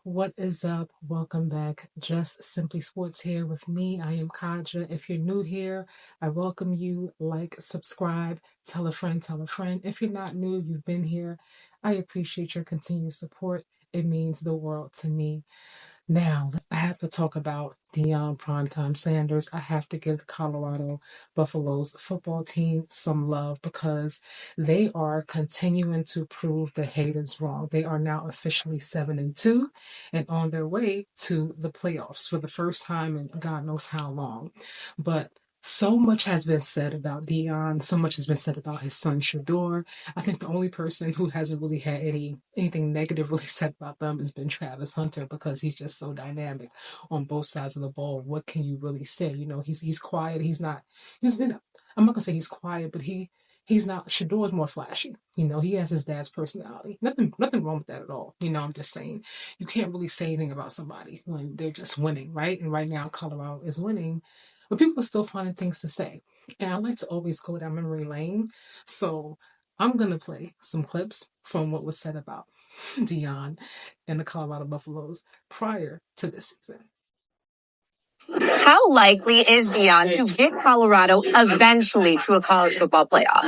What is up? Welcome back. Just Simply Sports here with me. I am Kaja. If you're new here, I welcome you. Like, subscribe, tell a friend, tell a friend. If you're not new, you've been here. I appreciate your continued support. It means the world to me. Now, I have to talk about Deion Primetime Sanders. I have to give the Colorado Buffaloes football team some love because they are continuing to prove the haters wrong. They are now officially 7-2 and on their way to the playoffs for the first time in God knows how long. But so much has been said about Dion. So much has been said about his son Shador. I think the only person who hasn't really had anything negative really said about them has been Travis Hunter because he's just so dynamic on both sides of the ball. What can you really say? You know, he's quiet. I'm not gonna say he's quiet, but he's not. Shador's more flashy. You know, he has his dad's personality. Nothing wrong with that at all. You know, I'm just saying you can't really say anything about somebody when they're just winning, right? And right now Colorado is winning, but people are still finding things to say. And I like to always go down memory lane. So I'm going to play some clips from what was said about Dion and the Colorado Buffaloes prior to this season. How likely is Deion to get Colorado eventually to a college football playoff?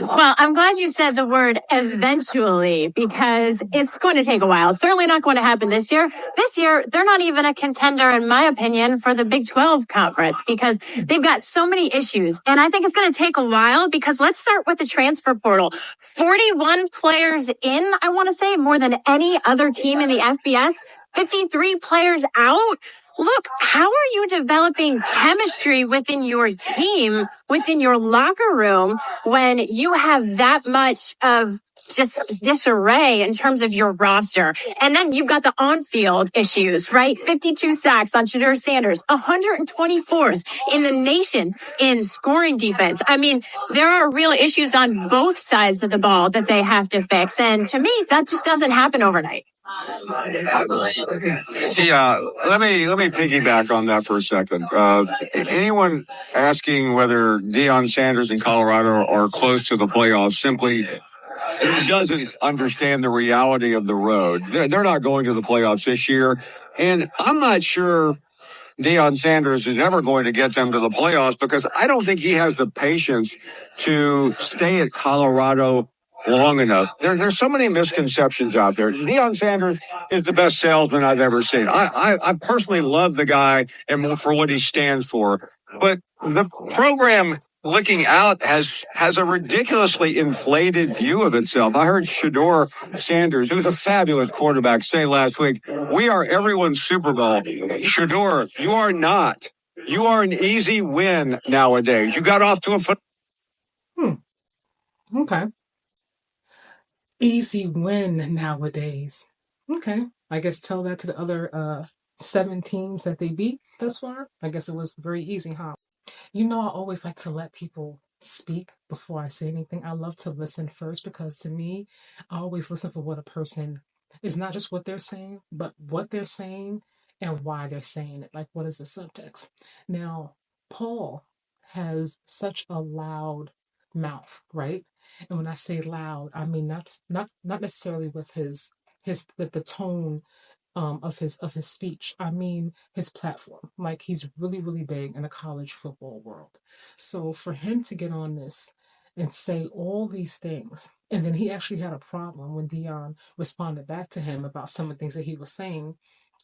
Well, I'm glad you said the word eventually because it's going to take a while. It's certainly not going to happen this year. This year, they're not even a contender, in my opinion, for the Big 12 conference because they've got so many issues. And I think it's going to take a while because let's start with the transfer portal. 41 players in, I want to say, more than any other team in the FBS. 53 players out. Look, how are you developing chemistry within your team, within your locker room, when you have that much of just disarray in terms of your roster? And then you've got the on-field issues, right? 52 sacks on Deion Sanders, 124th in the nation in scoring defense. I mean, there are real issues on both sides of the ball that they have to fix. And to me, that just doesn't happen overnight. Yeah, let me piggyback on that for a second. Anyone asking whether Deion Sanders in Colorado are close to the playoffs simply doesn't understand the reality of the road. They're not going to the playoffs this year, and I'm not sure Deion Sanders is ever going to get them to the playoffs because I don't think he has the patience to stay at Colorado long enough. There's so many misconceptions out there. Deion Sanders is the best salesman I've ever seen. I personally love the guy and for what he stands for. But the program looking out has a ridiculously inflated view of itself. I heard Shador Sanders, who's a fabulous quarterback, say last week, "We are everyone's Super Bowl." Shador, you are not. You are an easy win nowadays. You got off to a Okay. Easy win nowadays. Okay. I guess tell that to the other 7 teams that they beat thus far. I guess it was very easy, huh? You know, I always like to let people speak before I say anything. I love to listen first because to me, I always listen for what a person is not just what they're saying, but what they're saying and why they're saying it. Like, what is the subtext? Now, Paul has such a loud mouth, right? And when I say loud, I mean not necessarily with his with the tone of his speech. I mean his platform. Like he's really, really big in the college football world. So for him to get on this and say all these things, and then he actually had a problem when Dion responded back to him about some of the things that he was saying.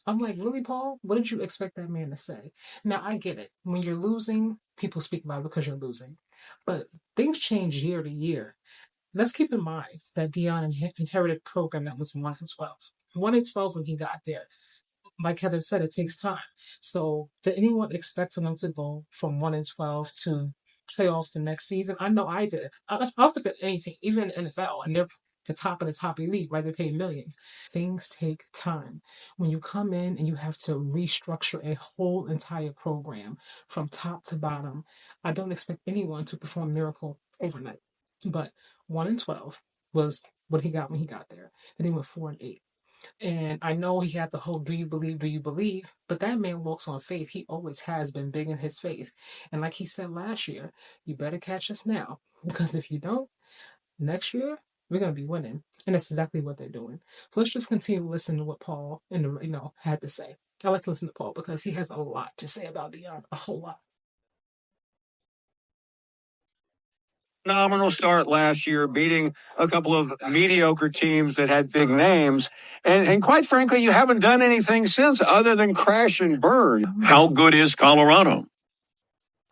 I'm like, really, Paul? What did you expect that man to say? Now I get it. When you're losing, people speak about it because you're losing. But things change year to year. Let's keep in mind that Dion inherited a program that was 1-12. 1-12 when he got there. Like Heather said, it takes time. So, did anyone expect for them to go from 1-12 to playoffs the next season? I know I did. I'll look at any team, even NFL, and they're the top of the top elite, right? They pay millions. Things take time. When you come in and you have to restructure a whole entire program from top to bottom, I don't expect anyone to perform a miracle overnight. But 1-12 was what he got when he got there. Then he went 4-8. And I know he had the whole do you believe, do you believe? But that man walks on faith. He always has been big in his faith. And like he said last year, you better catch us now. Because if you don't, next year, we're going to be winning. And that's exactly what they're doing. So let's just continue to listen to what Paul had to say. I like to listen to Paul because he has a lot to say about Deion, a whole lot. Phenomenal start last year, beating a couple of mediocre teams that had big names. And quite frankly, you haven't done anything since other than crash and burn. How good is Colorado?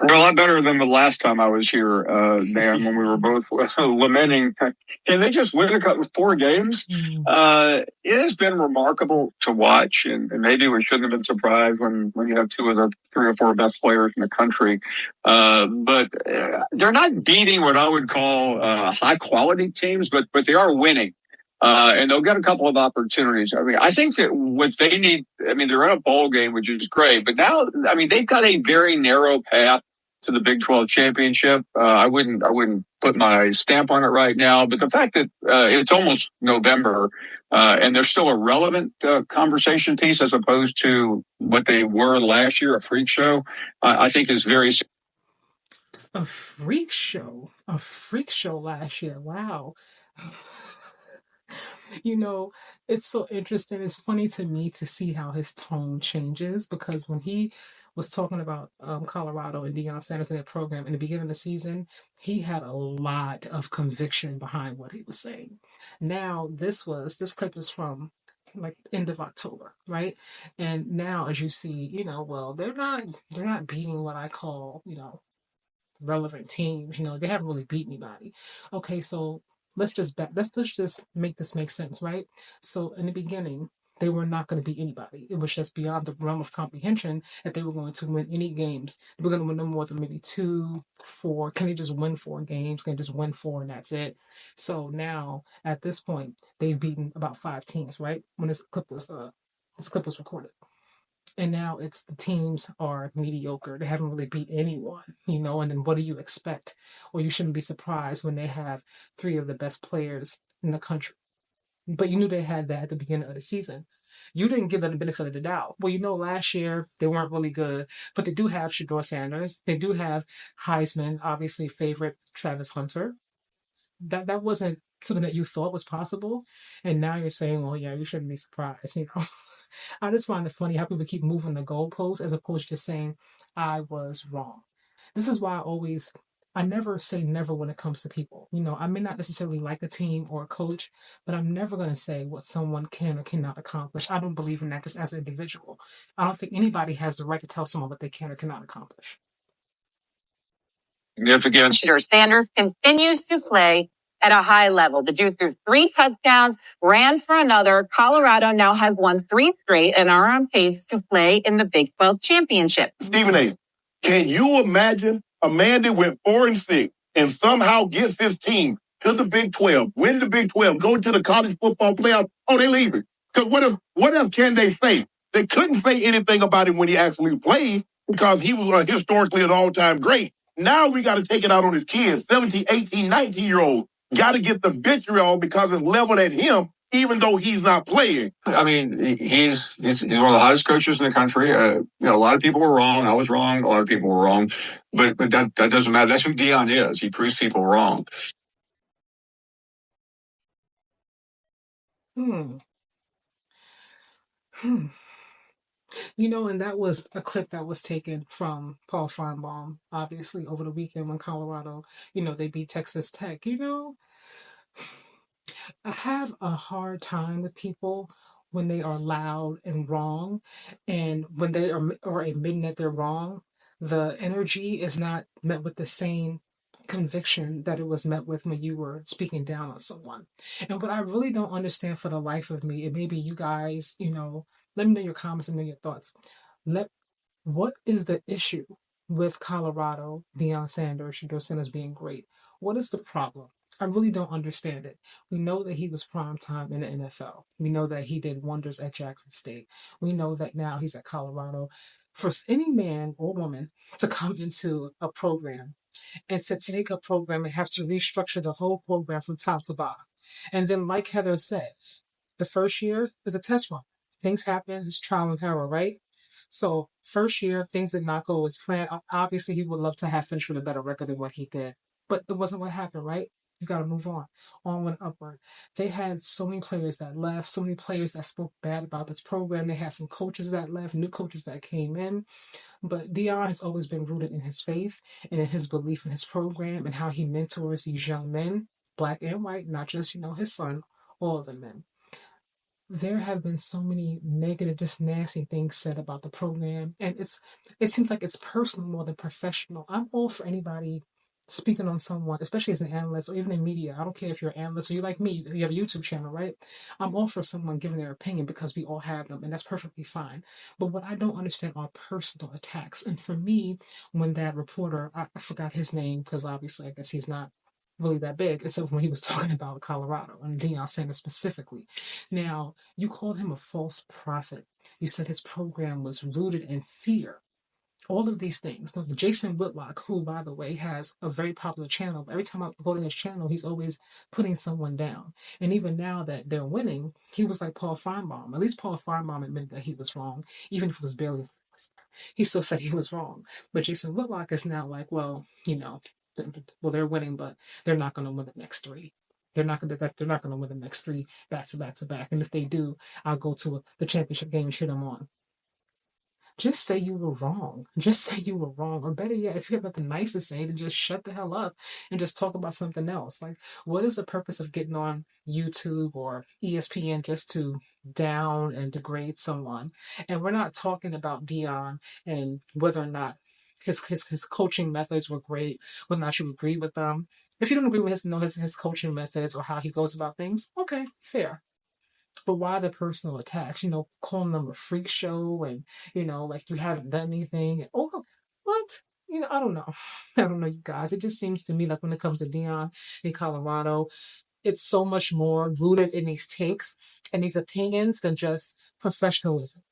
They're a lot better than the last time I was here, Dan, when we were both lamenting. Can they just win a couple, 4 games? It has been remarkable to watch, and maybe we shouldn't have been surprised when you have two of the 3 or 4 best players in the country. But they're not beating what I would call high quality teams, but they are winning. And they'll get a couple of opportunities. I mean, I think that what they need, I mean, they're in a bowl game, which is great, but now, I mean, they've got a very narrow path to the Big 12 championship. I wouldn't put my stamp on it right now, but the fact that it's almost November and they're still a relevant conversation piece as opposed to what they were last year, a freak show, I think is very. A freak show last year. Wow. It's so interesting. It's funny to me to see how his tone changes because when he was talking about Colorado and Deion Sanders in their program in the beginning of the season, he had a lot of conviction behind what he was saying. Now, this clip is from like end of October, right? And now, as you see, well, they're not beating what I call, relevant teams. They haven't really beat anybody. Okay, so let's just make this make sense, right? So in the beginning, they were not going to beat anybody. It was just beyond the realm of comprehension that they were going to win any games. They were going to win no more than maybe 2, 4. Can they just win 4 games? Can they just win 4 and that's it? So now at this point, they've beaten about 5 teams, right? When this clip was recorded. And now it's the teams are mediocre. They haven't really beat anyone, and then what do you expect? Or you shouldn't be surprised when they have 3 of the best players in the country. But you knew they had that at the beginning of the season. You didn't give them the benefit of the doubt. Well, last year they weren't really good, but they do have Deion Sanders. They do have Heisman, obviously favorite Travis Hunter. That wasn't something that you thought was possible, and now you're saying, well, yeah, you shouldn't be surprised. I just find it funny how people keep moving the goalposts as opposed to just saying I was wrong. This is why I never say never when it comes to people. I may not necessarily like a team or a coach, but I'm never going to say what someone can or cannot accomplish. I don't believe in that just as an individual. I don't think anybody has the right to tell someone what they can or cannot accomplish. Significant. Sanders continues to play at a high level. The Duke threw 3 touchdowns, ran for another. Colorado now has won 3 straight and are on pace to play in the Big 12 championship. Stephen A., can you imagine a man that went 4-6 and somehow gets his team to the Big 12, win the Big 12, go to the college football playoff? Oh, they leave it. Because what else can they say? They couldn't say anything about him when he actually played because he was historically an all-time great. Now we got to take it out on his kids, 17, 18, 19-year-olds. Got to get the vitriol because it's leveled at him, even though he's not playing. I mean, he's one of the hottest coaches in the country. A lot of people were wrong. I was wrong. A lot of people were wrong. But that doesn't matter. That's who Deion is. He proves people wrong. And that was a clip that was taken from Paul Feinbaum, obviously, over the weekend when Colorado, they beat Texas Tech. I have a hard time with people when they are loud and wrong, and when they are admitting that they're wrong, the energy is not met with the same conviction that it was met with when you were speaking down on someone. And what I really don't understand for the life of me, and maybe you guys, let me know your comments and know your thoughts. What is the issue with Colorado, Deion Sanders, Deion Sanders being great? What is the problem? I really don't understand it. We know that he was prime time in the NFL. We know that he did wonders at Jackson State. We know that now he's at Colorado. For any man or woman to come into a program and to take a program and have to restructure the whole program from top to bottom. And then, like Heather said, the first year is a test run. Things happen, it's trial and error, right? So first year, things did not go as planned. Obviously, he would love to have finished with a better record than what he did, but it wasn't what happened, right? You got to move on, onward, upward. They had so many players that left, so many players that spoke bad about this program. They had some coaches that left, new coaches that came in. But Deion has always been rooted in his faith and in his belief in his program and how he mentors these young men, black and white, not just, his son, all of the men. There have been so many negative, just nasty things said about the program, and it seems like it's personal more than professional. I'm all for anybody speaking on someone, especially as an analyst or even in media. I don't care if you're an analyst or you're like me, you have a YouTube channel, right? I'm all for someone giving their opinion because we all have them, and that's perfectly fine. But what I don't understand are personal attacks. And for me, when that reporter, I forgot his name because obviously I guess he's not really that big, except when he was talking about Colorado and Deion Sanders specifically. Now, you called him a false prophet. You said his program was rooted in fear. All of these things. Now, Jason Whitlock, who, by the way, has a very popular channel, every time I go to his channel, he's always putting someone down. And even now that they're winning, he was like Paul Feinbaum. At least Paul Feinbaum admitted that he was wrong, even if it was barely. He still said he was wrong. But Jason Whitlock is now like, well, they're winning, but they're not going to win the next three. They're not going to win the next three back to back to back. And if they do, I'll go to the championship game and shit them on. Just say you were wrong. Just say you were wrong. Or better yet, if you have nothing nice to say, then just shut the hell up and just talk about something else. Like, what is the purpose of getting on YouTube or ESPN just to down and degrade someone? And we're not talking about Deion and whether or not his coaching methods were great, whether or not you agree with them. If you don't agree with his coaching methods or how he goes about things, okay, fair. But why the personal attacks? Calling them a freak show and, like you haven't done anything. Oh, what? I don't know. I don't know, you guys. It just seems to me like when it comes to Deion in Colorado, it's so much more rooted in these takes and these opinions than just professionalism.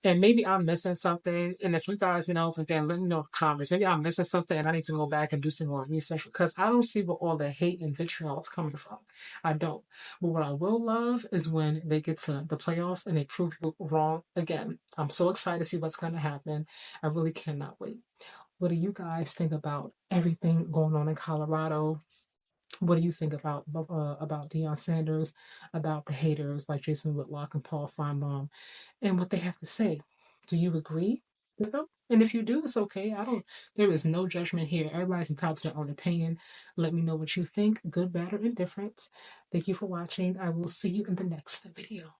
And maybe I'm missing something. And if you guys, again, let me know in the comments. Maybe I'm missing something and I need to go back and do some more research because I don't see where all the hate and vitriol is coming from. I don't. But what I will love is when they get to the playoffs and they prove people wrong again. I'm so excited to see what's going to happen. I really cannot wait. What do you guys think about everything going on in Colorado? What do you think about Deion Sanders, about the haters like Jason Whitlock and Paul Feinbaum, and what they have to say? Do you agree with them? And if you do, it's okay. There is no judgment here. Everybody's entitled to their own opinion. Let me know what you think, good, bad, or indifferent. Thank you for watching. I will see you in the next video.